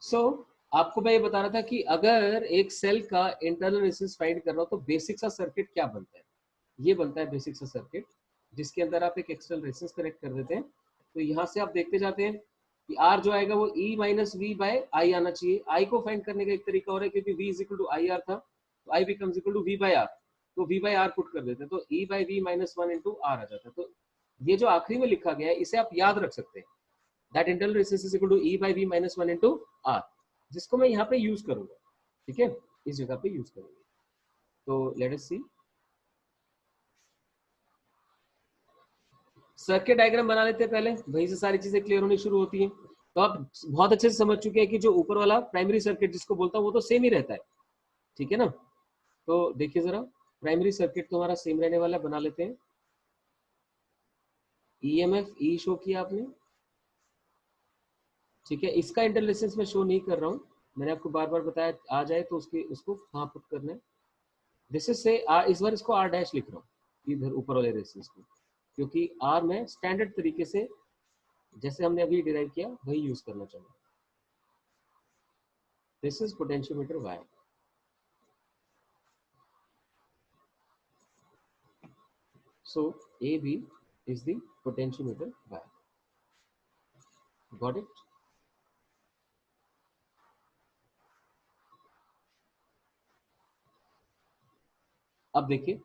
सो आपको मैं ये बता रहा था कि अगर एक सेल का इंटरनल रेजिस्टेंस फाइंड कर रहा हो तो बेसिक सा सर्किट क्या बनता है, ये बनता है बेसिक सा सर्किट, जिसके अंदर आप एक एक्सटर्नल रेजिस्टेंस कनेक्ट कर देते हैं। तो यहाँ से आप देखते जाते हैं कि आर जो आएगा वो ई माइनस वी बाय आई आना चाहिए। आई को फाइंड करने का एक तरीका और है, क्योंकि V is equal to I R था, तो I becomes equal to V bye R, put वी बाय आर पुट कर देते हैं, तो E by V minus one into R आ जाता है। तो ये जो आखिरी में लिखा गया है इसे आप याद रख सकते हैं, that internal resistance is equal to E by V minus one into R, जिसको मैं यहाँ पे यूज करूंगा। ठीक है, इस जगह पे यूज करेंगे। तो लेट अस सी, सर्किट डायग्राम बना लेते हैं पहले, वहीं से सारी चीजें क्लियर होनी शुरू होती हैं। तो आप बहुत अच्छे से समझ चुके हैं कि जो ऊपर वाला प्राइमरी सर्किट जिसको बोलता हूँ वो तो सेम ही रहता है, ठीक है ना। तो देखिए जरा, प्राइमरी सर्किट तो हमारा सेम रहने वाला है, बना लेते हैं। ईएमएफ ई शो किया आपने, ठीक है। इसका इंटरलेसेंस मैं शो नहीं कर रहा हूँ, मैंने आपको बार बार बताया, आ जाए तो उसको कहाँ पुट करना है। दिस इज से इस बार इसको आर डैश लिख रहा हूँ इधर ऊपर वाले रेजिस्टेंस को, क्योंकि आर में स्टैंडर्ड तरीके से जैसे हमने अभी डिराइव किया वही यूज करना चाहिए। This is potentiometer Y. So AB is the potentiometer wire. Got it? अब देखिए,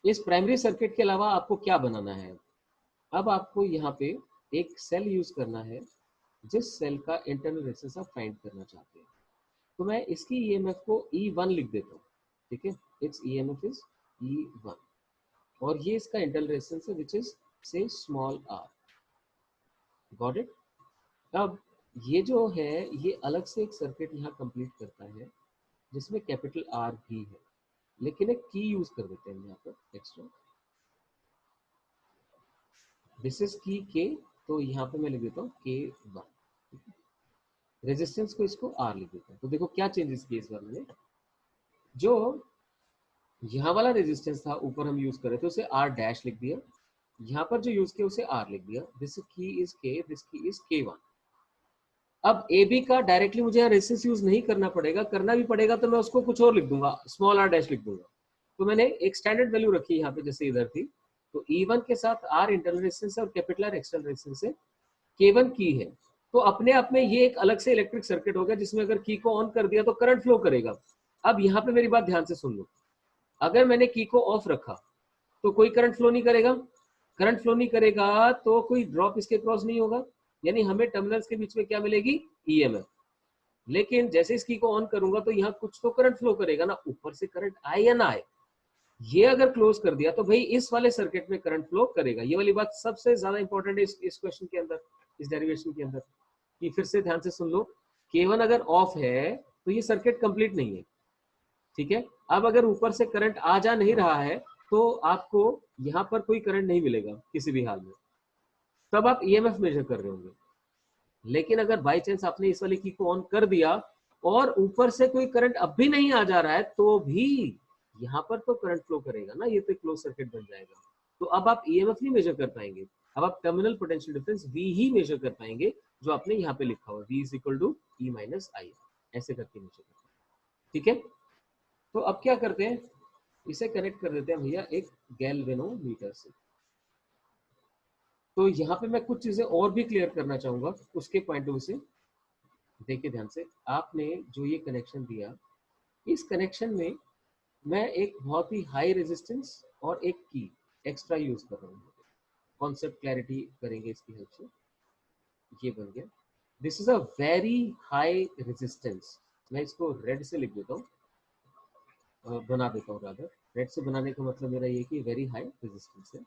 इस प्राइमरी सर्किट के अलावा आपको क्या बनाना है। अब आपको यहाँ पे एक सेल यूज करना है, जिस सेल का इंटरनल रेजिस्टेंस आप फाइंड करना चाहते हैं। तो मैं इसकी ईएमएफ को E1 लिख देता हूँ, ठीक है। इट्स ईएमएफ इज E1, और ये इसका इंटरनल रेजिस्टेंस है विच इज से स्मॉल r। Got it. अब ये जो है ये अलग से एक सर्किट यहाँ कंप्लीट करता है जिसमें कैपिटल R भी है, लेकिन एक की यूज कर देते हैं यहाँ पर एक्स्ट्रा। दिस इज की के, तो यहाँ पे मैं लिख देता हूँ K1, रेजिस्टेंस को इसको R लिख देता हूँ। तो देखो क्या चेंजेस किए इस बार मैंने, जो यहाँ वाला रेजिस्टेंस था ऊपर हम यूज कर रहे थे उसे R डैश लिख दिया, यहाँ पर जो यूज किया उसे R लिख दिया। दिस की इज K, दिस की इज K1। अब ए बी का डायरेक्टली मुझे यहाँ रेजिस्टेंस यूज नहीं करना पड़ेगा, करना भी पड़ेगा तो मैं उसको कुछ और लिख दूंगा, स्मॉल r डैश लिख दूंगा। तो मैंने एक स्टैंडर्ड वैल्यू रखी यहाँ पे जैसे इधर थी, तो E1 के साथ R इंटरनल रेजिस्टेंस है और कैपिटल R एक्सटर्नल रेजिस्टेंस है, K1 की है। तो अपने आप में ये एक अलग से इलेक्ट्रिक सर्किट हो गया जिसमें अगर की को ऑन कर दिया तो करंट फ्लो करेगा। अब यहाँ पे मेरी बात ध्यान से सुन लो, अगर मैंने की को ऑफ रखा तो कोई करंट फ्लो नहीं करेगा, करंट फ्लो नहीं करेगा तो कोई ड्रॉप इसके क्रॉस नहीं होगा, यानी हमें टर्मिनल्स के बीच में क्या मिलेगी, ईएमएफ। लेकिन जैसे इसकी को ऑन करूंगा तो यहाँ कुछ तो करंट फ्लो करेगा ना, ऊपर से करंट आए या ना आए। ये अगर क्लोज कर दिया तो भाई इस वाले सर्किट में करंट फ्लो करेगा। ये वाली बात सबसे ज्यादा इंपॉर्टेंट है इस क्वेश्चन के अंदर, इस डेरिवेशन के अंदर, कि फिर से ध्यान से सुन लो, K1 अगर ऑफ है तो ये सर्किट कंप्लीट नहीं है, ठीक है। अब अगर ऊपर से करंट आ जा नहीं रहा है तो आपको यहाँ पर कोई करंट नहीं मिलेगा किसी भी हाल में, तब आप ईएमएफ मेजर कर रहे होंगे। लेकिन अगर बाई चांस आपने इस वाले की को ऑन कर दिया और ऊपर से कोई करंट अब भी नहीं आ जा रहा है तो भी यहाँ पर तो करंट फ्लो करेगा ना, ये तो क्लोज सर्किट बन जाएगा। तो अब आप ईएमएफ नहीं मेजर कर पाएंगे, अब आप टर्मिनल पोटेंशियल डिफरेंस V ही मेजर कर पाएंगे, जो आपने यहाँ पे लिखा हुआ V is equal to E minus I, ऐसे करके मेजर करते हैं, ठीक है। तो अब क्या करते हैं, इसे कनेक्ट कर देते हैं भैया एक गैल्वेनोमीटर से। तो यहाँ पे मैं कुछ चीजें और भी क्लियर करना चाहूंगा उसके पॉइंट ऑफ व्यू से। देखिए ध्यान से, आपने जो ये कनेक्शन दिया, इस कनेक्शन में मैं एक बहुत ही हाई रेजिस्टेंस और एक की एक्स्ट्रा यूज कर रहा हूँ। कॉन्सेप्ट क्लैरिटी करेंगे इसकी हेल्प से। ये बन गया, this is a very high resistance. मैं इसको रेड से लिख देता हूँ, बना देता हूँ रादर। रेड से बनाने का मतलब मेरा ये कि वेरी हाई रेजिस्टेंस है।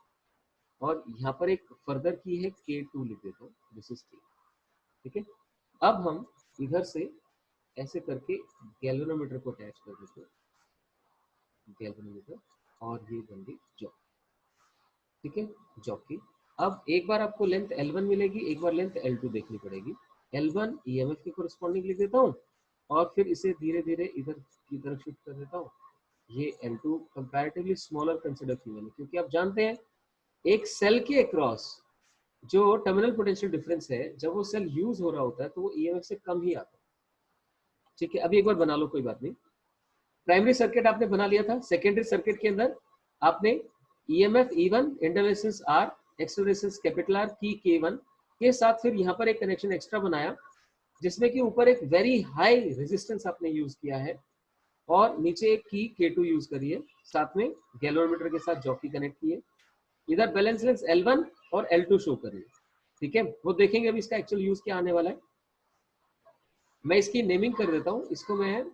और यहाँ पर एक फर्दर की है K2 लिख देता हूँ, दिस इज K, ठीक है। अब हम इधर से ऐसे करके गैल्वेनोमीटर को अटैच कर देते हैं, गैल्वेनोमीटर, और ये बन गई जॉक, ठीक है, जॉक की। अब एक बार आपको लेंथ L1 मिलेगी, एक बार लेंथ L2 देखनी पड़ेगी। L1 ईएमएफ के कोरिस्पॉन्डिंग लिख देता हूँ और फिर इसे धीरे धीरे इधर की तरफ शिफ्ट कर देता हूँ। ये L2 कंपैरेटिवली स्मॉलर कंसिडर की मैंने, क्योंकि आप जानते हैं एक सेल के अक्रॉस जो टर्मिनल पोटेंशियल डिफरेंस है, जब वो सेल यूज हो रहा होता है तो वो ईएमएफ से कम ही आता है, ठीक है, अभी एक बार बना लो, कोई बात नहीं। प्राइमरी सर्किट आपने बना लिया था, सेकेंडरी सर्किट के अंदर आपने EMF E1, internal resistance R, external resistance capital R, की K1 के साथ फिर यहाँ पर एक कनेक्शन एक्स्ट्रा बनाया जिसमें कि ऊपर एक वेरी हाई रेजिस्टेंस आपने यूज किया है और नीचे एक की K2 यूज करी है, साथ में गैल्वेनोमीटर के साथ जॉकी कनेक्ट किए, इधर बैलेंस लेंस L1 और L2 शो करिए। ठीक है, वो देखेंगे अभी इसका एक्चुअल यूज क्या आने वाला है। मैं इसकी नेमिंग कर देता हूँ, इसको मैं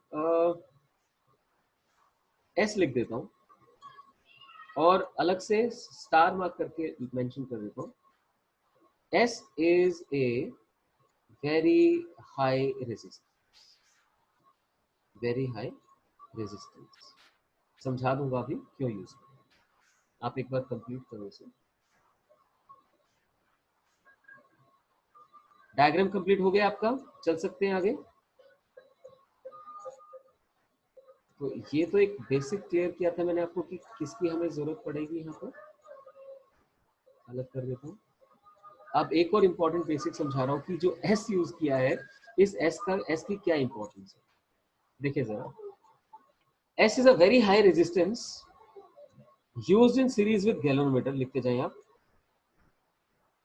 एस लिख देता हूँ और अलग से स्टार मार्क करके मेंशन कर देता हूँ। S is a very high resistance, very high resistance. समझा दूंगा अभी क्यों यूज करें, आप एक बार कंप्लीट करो इसे। डायग्राम कंप्लीट हो गया आपका, चल सकते हैं आगे। तो ये तो एक बेसिक क्लियर किया था मैंने आपको कि किसकी हमें जरूरत पड़ेगी, यहाँ पर अलग कर देता हूँ। अब एक और इम्पोर्टेंट बेसिक समझा रहा हूँ कि जो एस यूज किया है, इस एस की क्या इंपॉर्टेंस है। देखिए जरा, S is a very high resistance used in series with galvanometer, लिखते जाएं आप।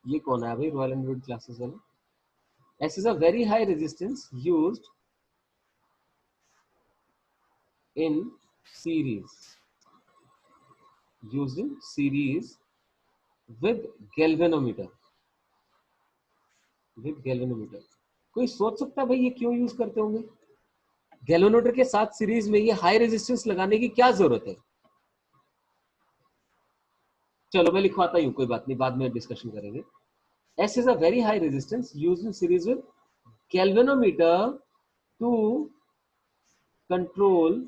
ये कौन है भाई, रॉयल एनफील्ड क्लासेस वाला। S is a very high resistance used in series, used in series with galvanometer, with galvanometer। कोई सोच सकता है भाई ये क्यों यूज करते होंगे, गैल्वेनोमीटर के साथ सीरीज में ये हाई रेजिस्टेंस लगाने की क्या जरूरत है। चलो मैं लिखवाता हूं, कोई बात नहीं, बाद में डिस्कशन करेंगे। S is a very high resistance used in series with galvanometer to control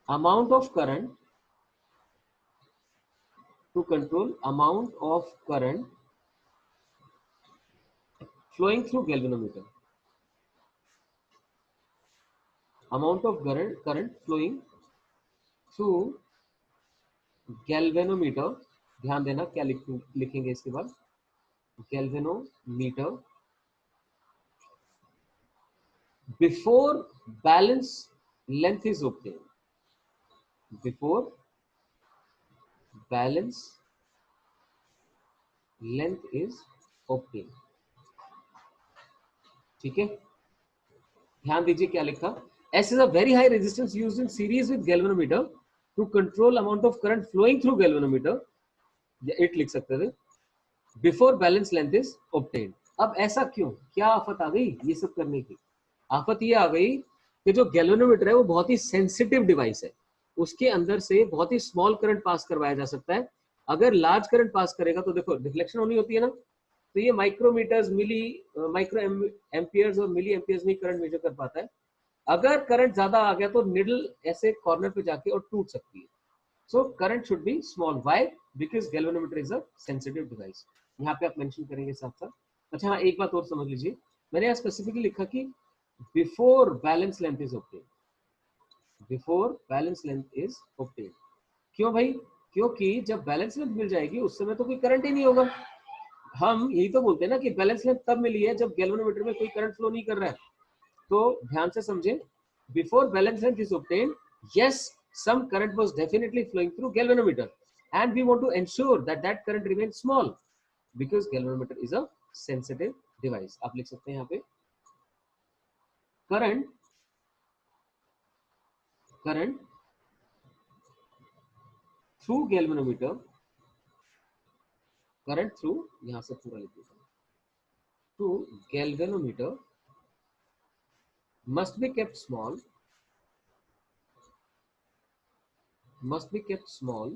amount of current, to control amount of current flowing through galvanometer, amount of current flowing through galvanometer। ध्यान देना क्या लिखेंगे इसके बाद, galvanometer before balance length is obtained, before balance length is obtained। ठीक है, ध्यान दीजिए क्या लिखा। S is a very high resistance used in series with galvanometer to control amount of current flowing through galvanometer, it लिख सकते थे, before balance length is obtained. अब ऐसा क्यों, क्या आफत आ गई ये सब करने की। आफत ये आ गई कि जो गैल्वेनोमीटर है वो बहुत ही सेंसिटिव डिवाइस है, उसके अंदर से बहुत ही स्मॉल करंट पास करवाया जा सकता है। अगर लार्ज करंट पास करेगा तो देखो डिफ्लेक्शन होनी होती है ना, तो ये माइक्रोमीटर्स, माइक्रो एम्पियर्स और मिली एम्पियर्स में करंट मेजर कर पाता है। अगर करंट ज्यादा आ गया तो निडल ऐसे कॉर्नर पे जाके और टूट सकती है। So current should be small. Why? Because galvanometer is a sensitive device. यहाँ पे आप मेंशन करेंगे साथ साथ। अच्छा हाँ, एक बात और समझ लीजिए, मैंने यहाँ स्पेसिफिकली लिखा कि before balance length is obtain, before balance length is obtain. क्यों भाई, क्योंकि जब बैलेंस लेंथ मिल जाएगी उस समय तो कोई करंट ही नहीं होगा। हम यही तो बोलते हैं ना कि बैलेंस लेंथ तब मिली है जब गैल्वेनोमीटर में कोई करंट फ्लो नहीं कर रहा है। तो ध्यान से समझे, before balance length is obtain, yes, some current was definitely flowing through galvanometer and we want to ensure that that current remains small because galvanometer is a sensitive device। आप लिख सकते हैं यहाँ पे current through galvanometer, current through, यहाँ से पूरा लिख देता हूँ, through galvanometer must be kept small, must be kept small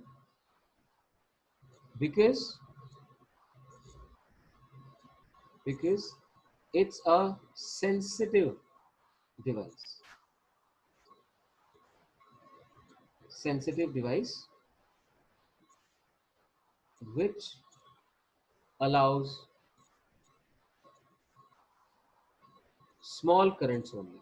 because it's a sensitive device, sensitive device which allows small currents only,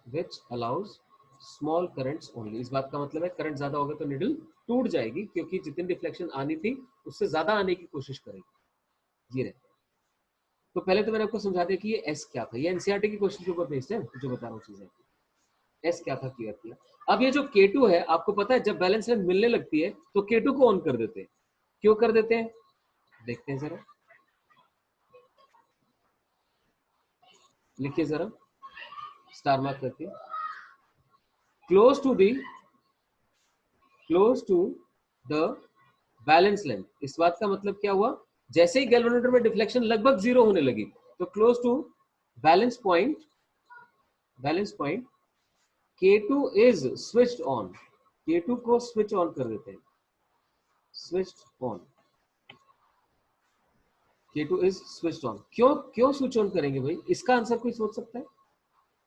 which allows small currents only। इस बात का मतलब है करंट ज्यादा होगा तो निडल टूट जाएगी, क्योंकि जितनी डिफ्लेक्शन आनी थी उससे ज्यादा आने की कोशिश करेगी। ये रहे, तो पहले तो मैंने आपको समझा दिया कि ये एस क्या था, ये एनसीईआरटी के क्वेश्चन के ऊपर बेस्ड है जो बता रहा हूँ चीजें। एस क्या था क्लियर किया। अब ये जो K2 है, आपको पता है जब बैलेंस लेंथ मिलने लगती है तो K2 को ऑन कर देते हैं। क्यों कर देते हैं, देखते हैं जरा, लिखिए जरा स्टार मार्क करके, close to the balance length. इस बात का मतलब क्या हुआ, जैसे ही गैल्वेनोमीटर में डिफ्लेक्शन लगभग जीरो होने लगी तो close to balance point, K2 is switched on, K2 को स्विच ऑन कर देते हैं, switched on, K2 is switched on. क्यों स्विच ऑन करेंगे भाई, इसका आंसर कोई सोच सकता है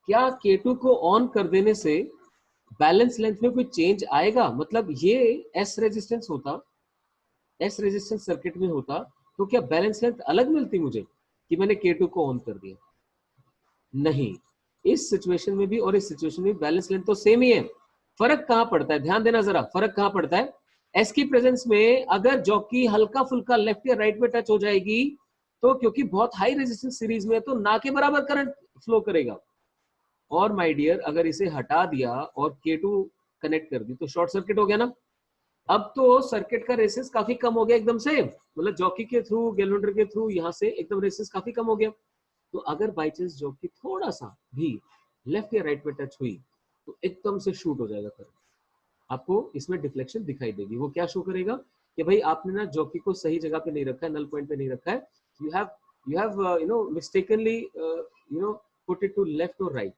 क्या? K2 को ऑन कर देने से बैलेंस लेंथ में कोई चेंज आएगा? मतलब ये एस रेजिस्टेंस होता, एस रेजिस्टेंस सर्किट में होता तो क्या बैलेंस लेंथ अलग मिलती मुझे कि मैंने K2 को ऑन कर दिया? नहीं, इस सिचुएशन में भी और इस सिचुएशन में बैलेंस लेंथ तो सेम ही है। फर्क कहां पड़ता है, ध्यान देना जरा, फर्क कहां पड़ता है? एस की प्रेजेंस में अगर जॉकी हल्का फुल्का लेफ्ट या राइट में टच हो जाएगी तो क्योंकि बहुत हाई रेजिस्टेंस सीरीज में है तो ना के बराबर करंट फ्लो करेगा। और माय डियर अगर इसे हटा दिया और K2 कनेक्ट कर दी तो शॉर्ट सर्किट हो गया ना। अब तो सर्किट का रेसिस काफी कम हो गया एकदम से, मतलब जॉकी के थ्रू, गैल्वेनोमीटर के थ्रू, यहां से एकदम रेसिस काफी कम हो गया। तो अगर बाई चांस जॉकी थोड़ा सा भी लेफ्ट या राइट पे टच हुई तो एकदम से शूट हो जाएगा करंट। आपको इसमें डिफ्लेक्शन दिखाई देगी। वो क्या शो करेगा कि भाई आपने ना जॉकी को सही जगह पे नहीं रखा है, नल पॉइंट पे नहीं रखा है, you have mistakenly put it to left और राइट।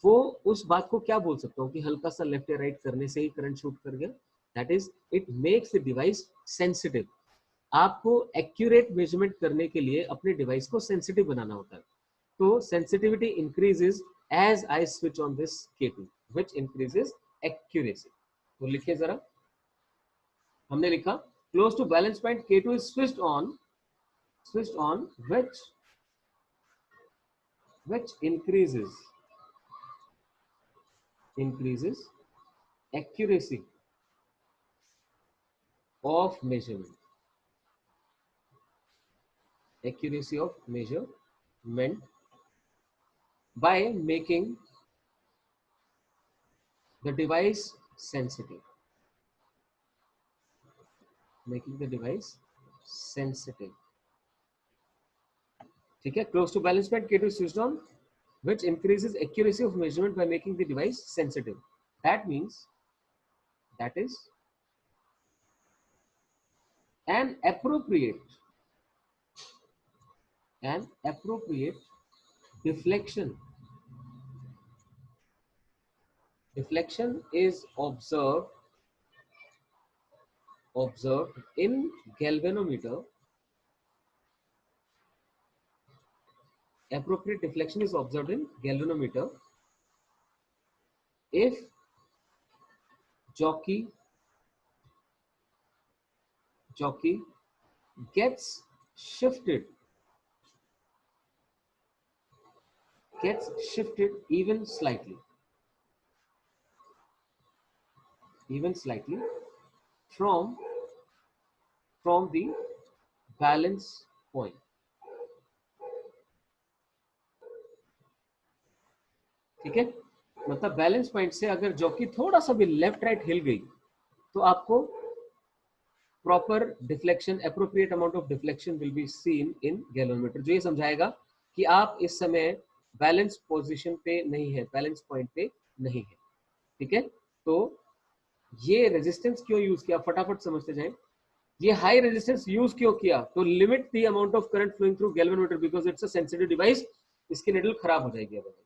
वो उस बात को क्या बोल सकता हूँ कि हल्का सा लेफ्ट या राइट करने से ही करंट शूट कर गया, that is it makes the device sensitive. आपको एक्यूरेट मेजरमेंट करने के लिए अपने डिवाइस को सेंसिटिव बनाना होता है। तो sensitivity increases as I switch on this K2 which increases accuracy. तो लिखिए जरा, हमने लिखा close to balance point K2 is switched on which increases accuracy of measurement, by making the device sensitive, ठीक है। Close to balance point K2 switched on which increases accuracy of measurement by making the device sensitive. That means that is an appropriate deflection is observed in galvanometer. Appropriate deflection is observed in galvanometer if jockey gets shifted even slightly from the balance point. ठीक है, मतलब balance point से अगर jockey थोड़ा सा भी left right हिल गई तो आपको proper deflection, appropriate amount of deflection will be seen in galvanometer, जो ये समझाएगा कि आप इस समय बैलेंस पोजीशन पे नहीं है, बैलेंस पॉइंट पे नहीं है। ठीक है, तो ये रेजिस्टेंस क्यों यूज किया, फटाफट समझते जाएं। ये हाई रेजिस्टेंस यूज क्यों किया, तो limit the amount of current flowing through galvanometer because it's a sensitive device, इसकी निडल खराब हो जाएगी अदरवाइज।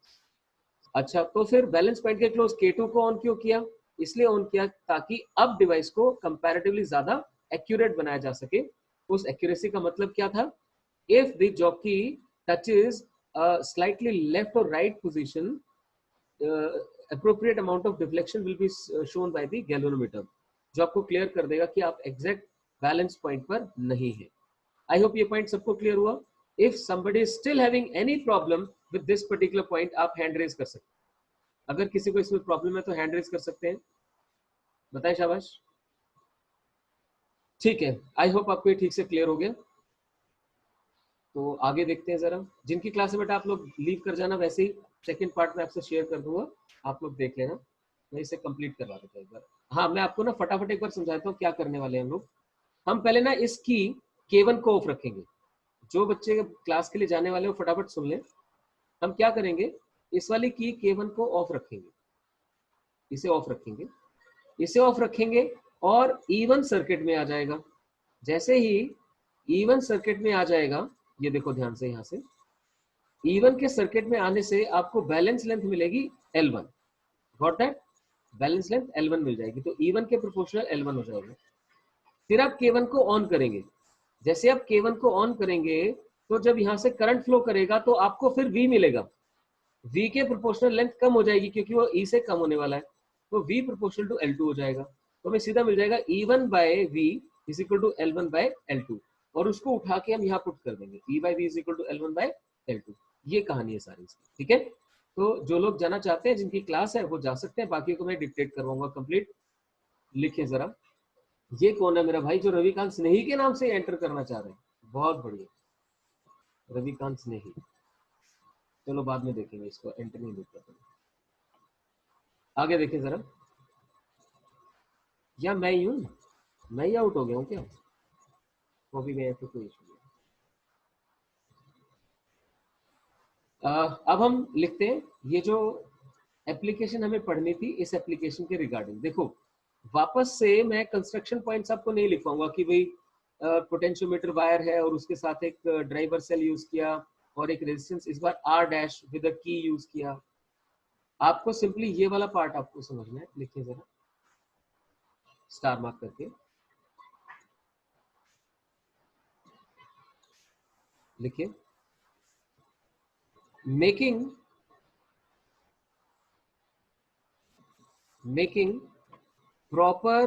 अच्छा, तो फिर बैलेंस पॉइंट के क्लोज K2 को ऑन क्यों किया, इसलिए ऑन किया ताकि अब डिवाइस को कंपैरेटिवली ज्यादा एक्यूरेट बनाया जा सके। उस एक्यूरेसी का मतलब क्या था, if the jockey touches slightly left और right position, appropriate amount of deflection will be shown by the galvanometer, जो आपको क्लियर कर देगा कि आप एग्जैक्ट बैलेंस पॉइंट पर नहीं है। आई होप ये पॉइंट सबको क्लियर हुआ। If somebody is still having any problem with this particular point, आप हैंड रेज कर सकते हैं। अगर किसी को इसमें प्रॉब्लम है तो हैंड रेज कर सकते हैं, बताएं, शाबाश। ठीक है, आई होप आपको ये ठीक से क्लियर हो गया। तो आगे देखते हैं जरा, जिनकी क्लास है बेटा आप लोग लीव कर जाना, वैसे ही सेकंड पार्ट में आपसे शेयर कर दूंगा, आप लोग देख लेना, मैं इसे कंप्लीट करवा देता हूँ एक बार। हाँ, मैं आपको ना फटाफट एक बार समझाता हूँ क्या करने वाले हैं हम लोग। हम पहले ना इस की K1 को ऑफ रखेंगे। जो बच्चे क्लास के लिए जाने वाले हो फटाफट सुन लें। हम क्या करेंगे, इस वाली की K1 को ऑफ रखेंगे, इसे ऑफ रखेंगे, इसे ऑफ रखेंगे और E1 सर्किट में आ जाएगा। जैसे ही E1 सर्किट में आ जाएगा, ये देखो ध्यान से, यहां से E1 के सर्किट में आने से आपको बैलेंस लेंथ मिलेगी L1। Got that? Balance length L1 मिल जाएगी, तो E1 के प्रोपोर्शनल L1 हो जाएगा। फिर आप K1 को ऑन करेंगे। जैसे आप K1 को ऑन करेंगे तो जब यहां से करंट फ्लो करेगा तो आपको फिर V मिलेगा। V के प्रोपोर्शनल लेंथ कम हो जाएगी क्योंकि वो E से कम होने वाला है, तो V प्रोपोर्शनल टू L2 हो जाएगा। तो हमें सीधा मिल जाएगा E1 by V is equal to L1 by L2, और उसको उठा के हम यहाँ पुट कर देंगे, E by V is equal to L1 by L2। ये कहानी है सारी इसकी, ठीक है। तो जो लोग जाना चाहते हैं, जिनकी क्लास है, वो जा सकते हैं, बाकी को मैं डिक्टेट करवाऊंगा कंप्लीट। लिखिए जरा, ये कौन है मेरा भाई जो रविकांत स्नेही के नाम से एंटर करना चाह रहे हैं? बहुत बढ़िया, रविकांत स्नेही। चलो बाद में देखेंगे, इसको एंटर नहीं देता। आगे देखिए जरा, या मैं ही हूं, मैं ही आउट हो गया हूँ क्या? वो भी गया तो कोई इशू नहीं। अब हम लिखते हैं ये जो एप्लीकेशन हमें पढ़नी थी, इस एप्लीकेशन के रिगार्डिंग। देखो, वापस से मैं कंस्ट्रक्शन पॉइंट्स आपको नहीं लिखवाऊंगा कि भाई पोटेंशियोमीटर वायर है और उसके साथ एक ड्राइवर सेल यूज किया और एक रेजिस्टेंस, इस बार R डैश विद अ की यूज किया। आपको सिंपली ये वाला पार्ट आपको समझना है। लिखिए जरा स्टार मार्क करके, लिखिए making proper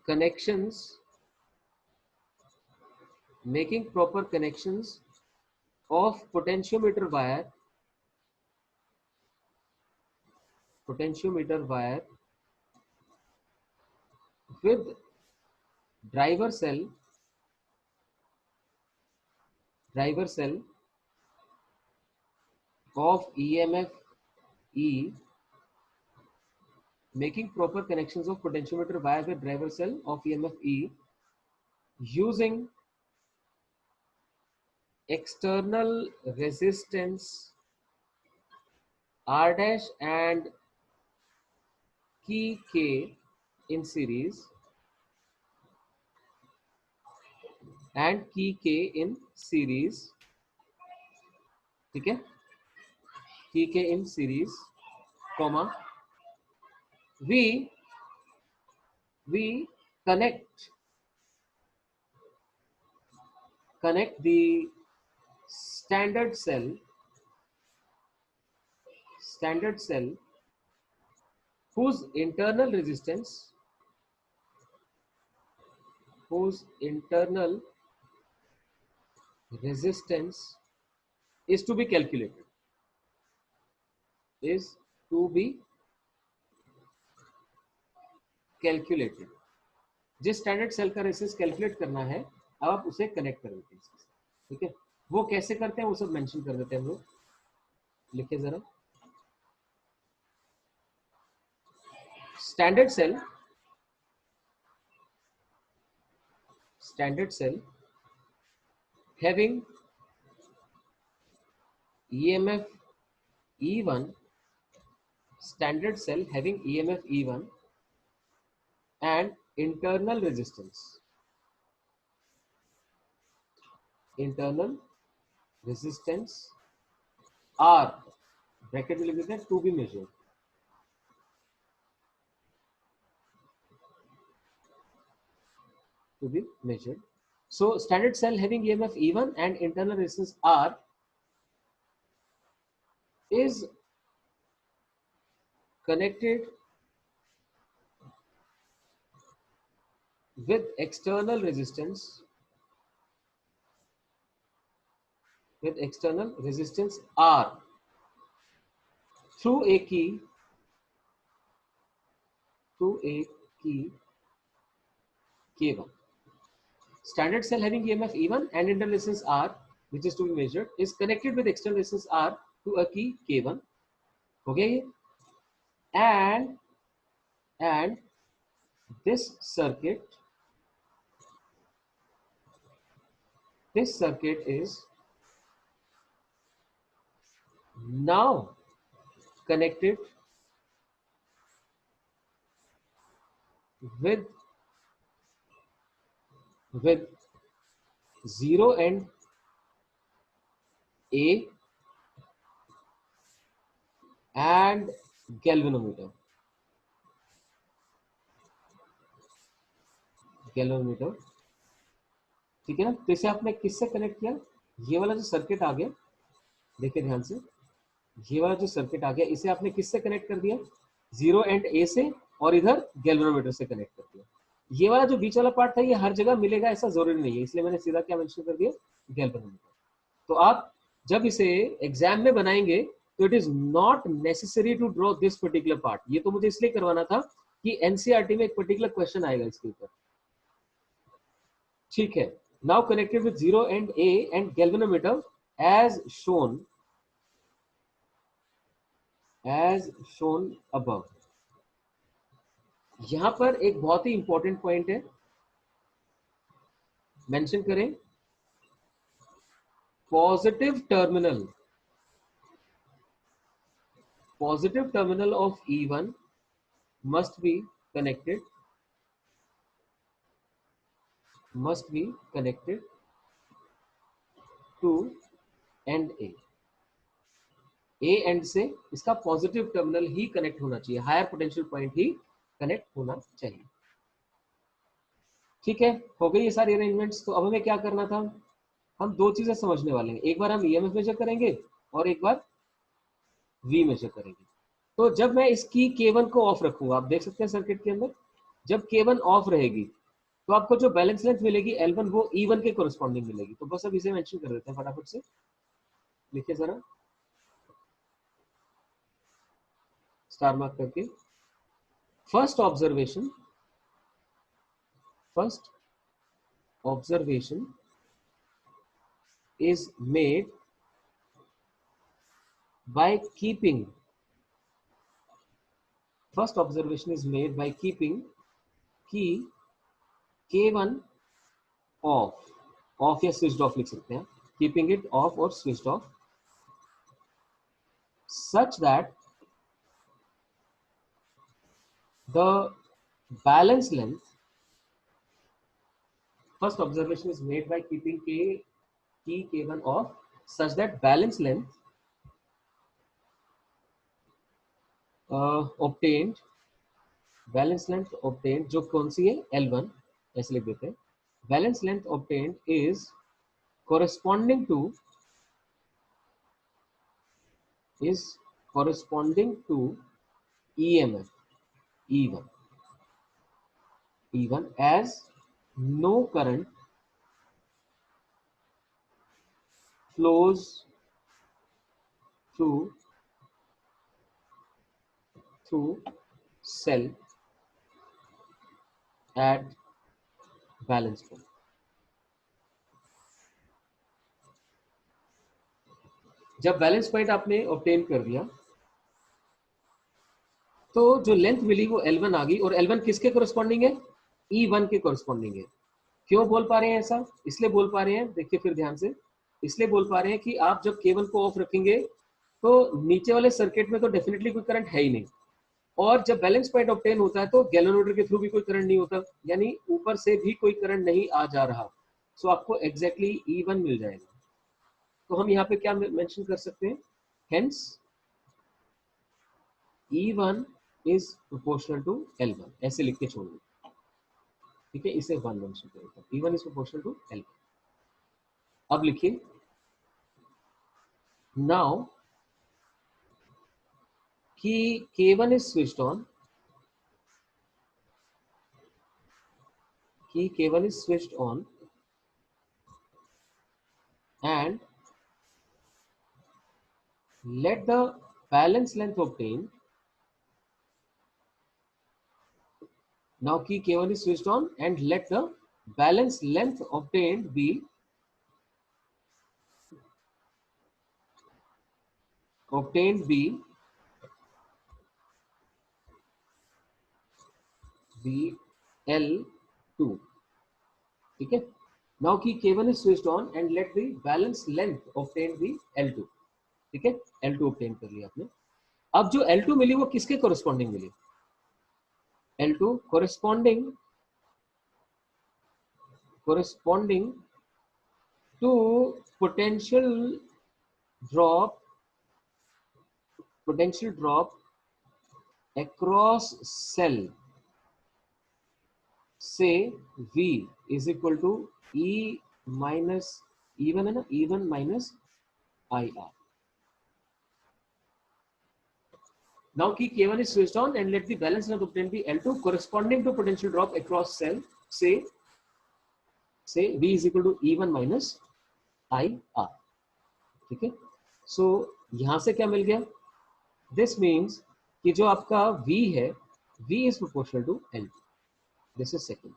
connections, making proper connections of potentiometer wire with driver cell of EMF E, making proper connections of potentiometer wire with driver cell of EMF E using external resistance R dash and key K in series and key K in series, ठीक है, key K in series, comma, we connect the standard cell whose internal resistance is to be calculated, जिस standard cell का resistance calculate करना है, अब आप उसे connect कर देते हैं, ठीक है। वो कैसे करते हैं वो सब मेंशन कर देते हैं हम लोग। लिखिए जरा, standard cell having EMF E1, standard cell having EMF E1 and internal resistance R, bracket में लिख देते हैं, to be measured. So standard cell having EMF E1 and internal resistance R is connected with external resistance R through a key K1. Standard cell having EMF E1 and internal resistance R, which is to be measured, is connected with external resistance R to a key K1. हो गया ये? And this circuit is now connected with 0 end A and galvanometer. ठीक है ना? तो इसे आपने किससे कनेक्ट किया? ये वाला जो सर्किट आ गया, देखिए ध्यान से, ये वाला जो सर्किट आ गया, इसे आपने किससे कनेक्ट कर दिया? 0 एंड ए से, और इधर गैल्वेनोमीटर से कनेक्ट कर दिया। ये वाला जो बीच वाला पार्ट था, ये हर जगह मिलेगा ऐसा जरूरी नहीं है, इसलिए मैंने सीधा क्या मेंशन कर दिया? गैल्वेनोमीटर। तो आप जब इसे एग्जाम में बनाएंगे तो it is not necessary to draw this particular part. ये तो मुझे इसलिए करवाना था कि एनसीईआरटी में एक पर्टिकुलर क्वेश्चन आएगा इसके ऊपर। ठीक है, now connected with 0 and A and galvanometer as shown above। यहां पर एक बहुत ही इंपॉर्टेंट पॉइंट है, मेंशन करें, positive terminal of E1 must be connected to end A। A and से इसका पॉजिटिव टर्मिनल ही कनेक्ट होना चाहिए, हायर पोटेंशियल पॉइंट ही कनेक्ट होना चाहिए। ठीक है, हो गई ये सारी अरेंजमेंट्स। तो अब हमें क्या करना था? हम दो चीजें समझने वाले हैं, एक बार हम ईएमएफ मेजर करेंगे और एक बार वी मेजर करेंगे। तो जब मैं इसकी K1 को ऑफ रखूंगा, आप देख सकते हैं सर्किट के अंदर, जब K1 ऑफ रहेगी तो आपको जो बैलेंस लेंथ मिलेगी L1, वो E1 के कोरस्पॉन्डिंग मिलेगी। तो बस अब इसे मेंशन कर देते हैं फटाफट से, लिखिए जरा स्टार मार्क करके। First observation is made by keeping key K1 of या स्विच्ड ऑफ लिख सकते हैं, कीपिंग इट ऑफ और switched off, such that the balance length, first observation is made by keeping key K1 off such that balance length obtained जो कौन सी है? L1, ऐसे लिख देते हैं। Balance length obtained is corresponding to EMF E1 as no current flows through cell at balance point। जब balance point आपने obtain कर दिया तो जो लेंथ मिली वो L1 आ गई, और L1 किसके कोरस्पॉन्डिंग है? E1 के कोरस्पॉन्डिंग है। क्यों बोल पा रहे हैं ऐसा? इसलिए बोल पा रहे हैं, देखिए फिर ध्यान से, इसलिए बोल पा रहे हैं कि आप जब K1 को ऑफ रखेंगे तो नीचे वाले सर्किट में तो डेफिनेटली कोई करंट है ही नहीं, और जब बैलेंस पॉइंट ऑब्टेन होता है तो गैल्वेनोमीटर के थ्रू भी कोई करंट नहीं होता, यानी ऊपर से भी कोई करंट नहीं आ जा रहा। सो आपको एग्जैक्टली E1 मिल जाएगा। तो हम यहाँ पे क्या मेंशन कर सकते हैं? Hence E1 is proportional to L1, ऐसे लिख के छोड़ दो। ठीक है, इसे 1 मेंशन करें, E1 is proportional to L1। अब लिखिए, नाउ कि K1 is switched on, and let the balance length obtained, now key K1 is switched on and let the balance length obtained be L2, ठीक है। Now की K1 is switched on and let the balance length obtained be L2, ठीक है। L2 obtain कर लिया आपने। अब जो L2 मिली वो किसके corresponding milli? L2 corresponding to potential drop across cell, say V is equal to E minus E1 है ना, E1 minus IR. Now key K1 is switched on and let the balance length obtained be L2 corresponding to potential drop across cell, say V is equal to E1 minus IR, ठीक है। सो यहां से क्या मिल गया? This means कि जो आपका V है, V is proportional to L2. This is second.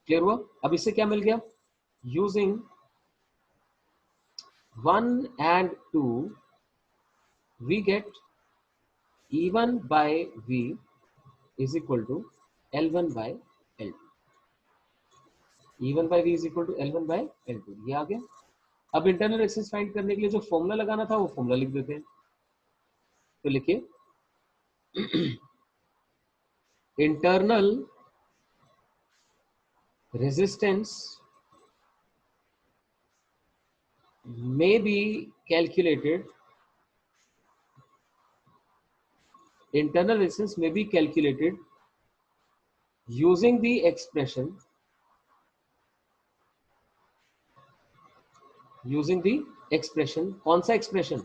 Clear हुआ? अब इससे क्या मिल गया? Using 1 and 2 we get E1 by V is equal to L1 by L2. E1 by V is equal to L1 by L2, ये आ गया। अब internal resistance find करने के लिए जो फॉर्मूला लगाना था वो फॉर्मूला लिख देते हैं। तो लिखिए internal resistance may be calculated using the expression कौन सा expression?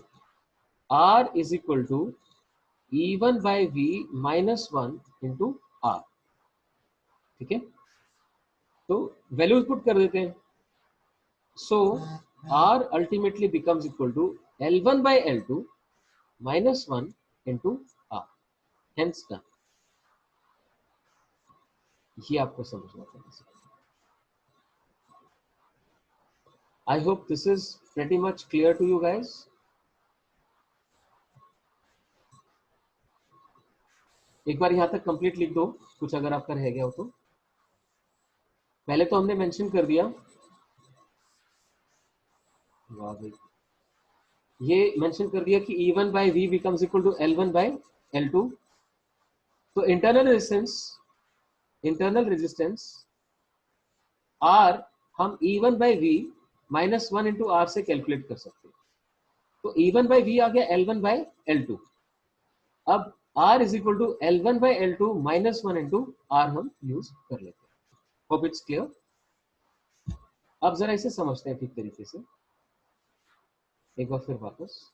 R is equal to E1 by V minus 1 into R, ठीक है। तो वैल्यूज पुट कर देते हैं। सो R ultimately becomes equal to L1 by L2 minus 1 into R, hence done। ये आपको समझना चाहिए। I hope this is pretty much clear to you guys. एक बार यहां तक कंप्लीट लिख दो, कुछ अगर आपका रह गया हो तो। पहले तो हमने मेंशन कर दिया, वाह भाई, ये मेंशन कर दिया कि E1 by V becomes equal to L1 by L2। तो इंटरनल रेजिस्टेंस R हम E1 by V minus 1 into R से कैलकुलेट कर सकते हैं। तो E1 by V आ गया L1 by L2। अब R is equal to L1 by L2 minus 1 into R हम यूज कर लेते हैं। Hope it's clear. अब जरा इसे समझते हैं ठीक तरीके से। एक बार फिर वापस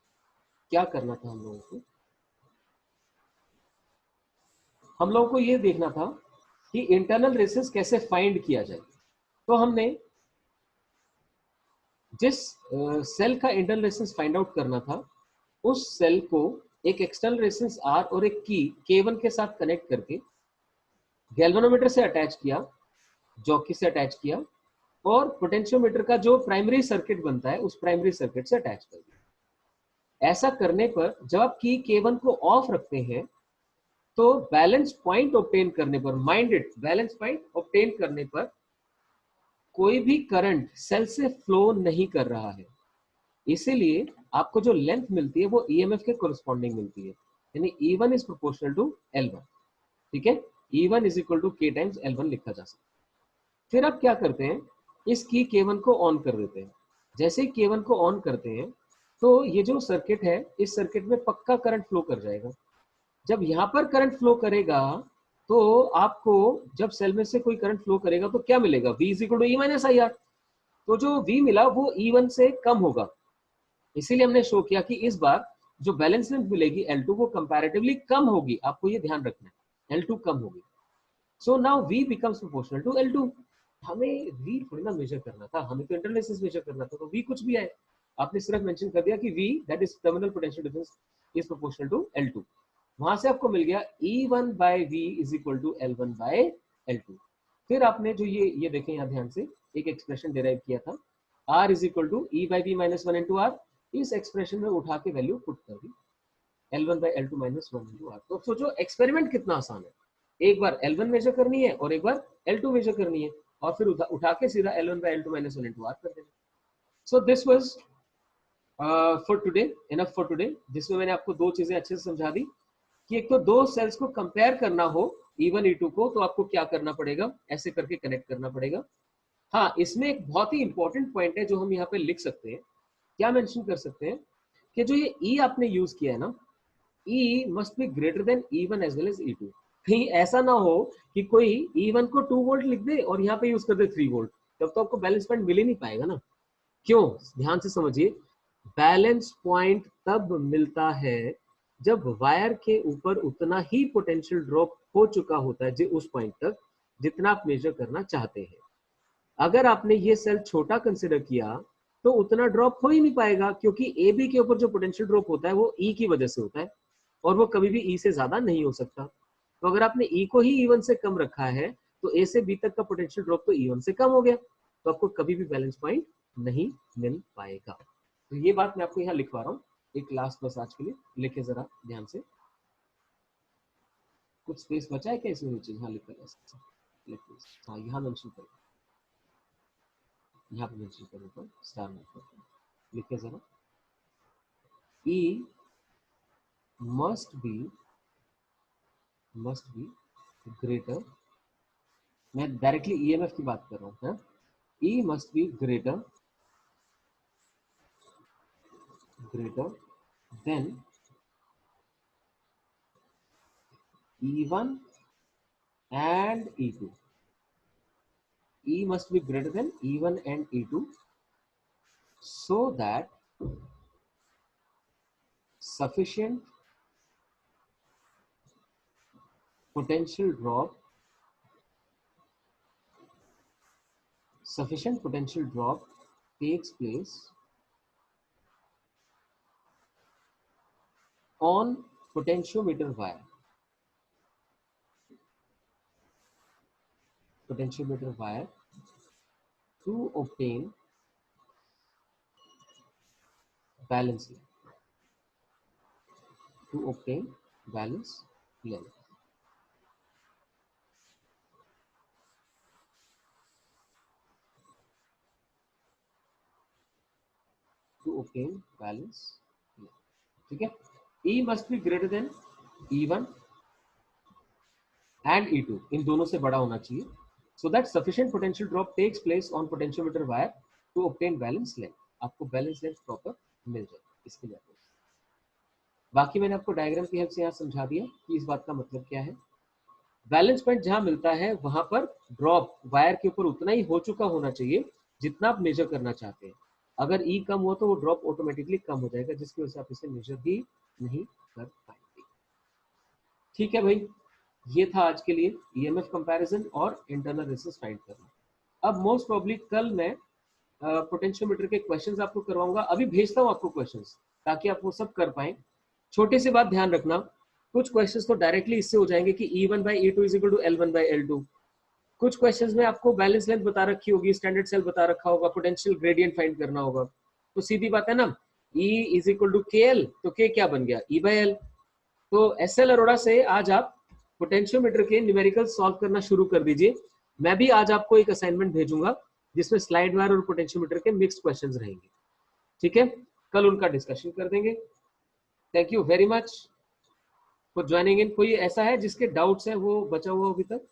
क्या करना था हम लोगों को ये देखना था कि इंटरनल रेजिस्टेंस कैसे फाइंड किया जाए। तो हमने जिस सेल का इंटरनल रेजिस्टेंस फाइंड आउट करना था, उस सेल को एक एक्सटर्नल रेजिस्टेंस R और एक की K1 के साथ कनेक्ट करके गैल्वेनोमीटर से अटैच किया, जॉकी से अटैच किया, और पोटेंशियोमीटर का जो प्राइमरी सर्किट बनता है उस प्राइमरी सर्किट से अटैच कर दिया। ऐसा करने पर जब आप की K1 को ऑफ रखते हैं तो बैलेंस पॉइंट ऑब्टेन करने पर, mind it, balance point obtain करने पर कोई भी करंट सेल से फ्लो नहीं कर रहा है। इसीलिए आपको जो लेंथ मिलती है वो ईएमएफ के कोरिस्पॉन्डिंग मिलती है, यानी E1 is proportional to L1, ठीक है। E1 is equal to K times L1 लिखा जा सकता है। फिर आप क्या करते हैं, इस की K1 को ऑन कर देते हैं। जैसे ही K1 को ऑन करते हैं तो ये जो सर्किट है, इस सर्किट में पक्का करंट फ्लो कर जाएगा। जब यहाँ पर करंट फ्लो करेगा तो आपको, जब सेल में से कोई करंट फ्लो करेगा तो क्या मिलेगा? V is equal to E minus IR। तो जो V मिला वो E1 से कम होगा। इसीलिए हमने शो किया कि इस बार जो बैलेंस लेंथ मिलेगी L2 वो कंपैरेटिवली कम होगी। आपको ये ध्यान रखना है, L2 कम होगी। So now V becomes proportional to L2। हमें V थोड़ी ना मेजर करना था, हमें तो इंटरनल रेजिस्टेंस मेजर करना था। तो V कुछ भी है, आपने सिर्फ मेंशन कर दिया कि V that is terminal potential difference is proportional to L2। वहां से आपको मिल गया E1 by V is equal to L1 by L2। फिर आपने जो ये देखें यहाँ ध्यान से एक एक्सप्रेशन डिराइव किया था, R is equal to E by V minus 1 into R, इस एक्सप्रेशन में उठा के वैल्यू पुट कर दी L1 by L2 minus 1 into R। तो सोचो एक्सपेरिमेंट कितना आसान है, एक बार L1 मेजर करनी है और एक बार L2 मेजर करनी है, और फिर उठा के सीधा L1 by L2 minus 1 into R कर देना। So this was for today, enough for today, जिसमें मैंने आपको दो चीजें अच्छे से समझा दी कि एक तो दो सेल्स को कंपेयर करना हो E1 E2 को, तो आपको क्या करना पड़ेगा, ऐसे करके कनेक्ट करना पड़ेगा। हाँ, इसमें एक बहुत ही इंपॉर्टेंट पॉइंट है जो हम यहाँ पे लिख सकते हैं, क्या मेंशन कर सकते हैं कि जो ये E आपने यूज किया है ना, E must be greater than E1 as well as E2। कहीं ऐसा ना हो कि कोई E1 को 2 वोल्ट लिख दे और यहाँ पे यूज कर दे 3 वोल्ट, तब तो आपको बैलेंस पॉइंट मिल ही नहीं पाएगा ना। क्यों, ध्यान से समझिए, बैलेंस पॉइंट तब मिलता है जब वायर के ऊपर उतना ही पोटेंशियल ड्रॉप हो चुका होता है उस पॉइंट तक जितना आप मेजर करना चाहते हैं। अगर आपने ये सेल छोटा कंसिडर किया तो उतना ड्रॉप हो ही नहीं पाएगा, क्योंकि ए बी के ऊपर जो पोटेंशियल ड्रॉप होता है वो ई की वजह से होता है, और वो कभी भी ई से ज्यादा नहीं हो सकता। तो अगर आपने ई को ही E1 से कम रखा है तो ए से बी तक का पोटेंशियल ड्रॉप तो E1 से कम हो गया, तो आपको कभी भी बैलेंस पॉइंट नहीं मिल पाएगा। तो ये बात मैं आपको यहाँ लिखवा रहा हूँ, एक लास्ट बस आज के लिए लिखे जरा ध्यान से। कुछ स्पेस बचा है क्या इसमें नीचे, यहाँ लिखा है, हाँ यहाँ मेंशन करो, यहाँ पे मेंशन करो तो स्टार मार्क लिखे जरा, E must be greater, मैं डायरेक्टली EMF की बात कर रहा हूँ, E must be greater than E1 and E2. E must be greater than E1 and E2 so that sufficient potential drop takes place on potentiometer wire to obtain balance length. ठीक है, E must be greater than E1 and E2, इन दोनों से बड़ा होना चाहिए, so that sufficient potential drop takes place on potentiometer wire to obtain balance length, आपको balance length proper मिल जाए इसके लिए। बाकी मैंने आपको डायग्राम की हेल्प से यहाँ समझा दिया कि इस बात का मतलब क्या है। बैलेंस पॉइंट जहां मिलता है वहां पर ड्रॉप वायर के ऊपर उतना ही हो चुका होना चाहिए जितना आप मेजर करना चाहते हैं। अगर ई कम हो तो वो ड्रॉप ऑटोमेटिकली कम हो जाएगा, जिसकी वजह से आप इसे मेजर ही नहीं कर पाएंगे। ठीक है भाई, ये था आज के लिए ईएमएफ कंपैरिजन और इंटरनल रेजिस्टेंस फाइंड करना। अब मोस्ट प्रोबेबली कल मैं पोटेंशियोमीटर के क्वेश्चंस आपको करवाऊंगा, अभी भेजता हूँ आपको क्वेश्चंस ताकि आप वो सब कर पाए। छोटी सी बात ध्यान रखना, कुछ क्वेश्चंस तो डायरेक्टली इससे हो जाएंगे कि E1 by E2 is equal to L1 by L2। कुछ क्वेश्चंस में आपको बैलेंस लेंथ बता रखी होगी, स्टैंडर्ड सेल बता रखा होगा, पोटेंशियल ग्रेडियंट फाइंड करना होगा। तो सीधी बात है ना, E is equal to KL, तो K क्या बन गया, E बाई L। तो SL अरोड़ा से आज आप पोटेंशियोमीटर के न्यूमेरिकल सॉल्व करना शुरू कर दीजिए। मैं भी आज आपको एक असाइनमेंट भेजूंगा जिसमें स्लाइड वायर और पोटेंशियोमीटर के मिक्स्ड क्वेश्चंस रहेंगे। ठीक है, कल उनका डिस्कशन कर देंगे। Thank you very much for joining in. कोई ऐसा है जिसके डाउट्स है वो बचा हुआ अभी तक?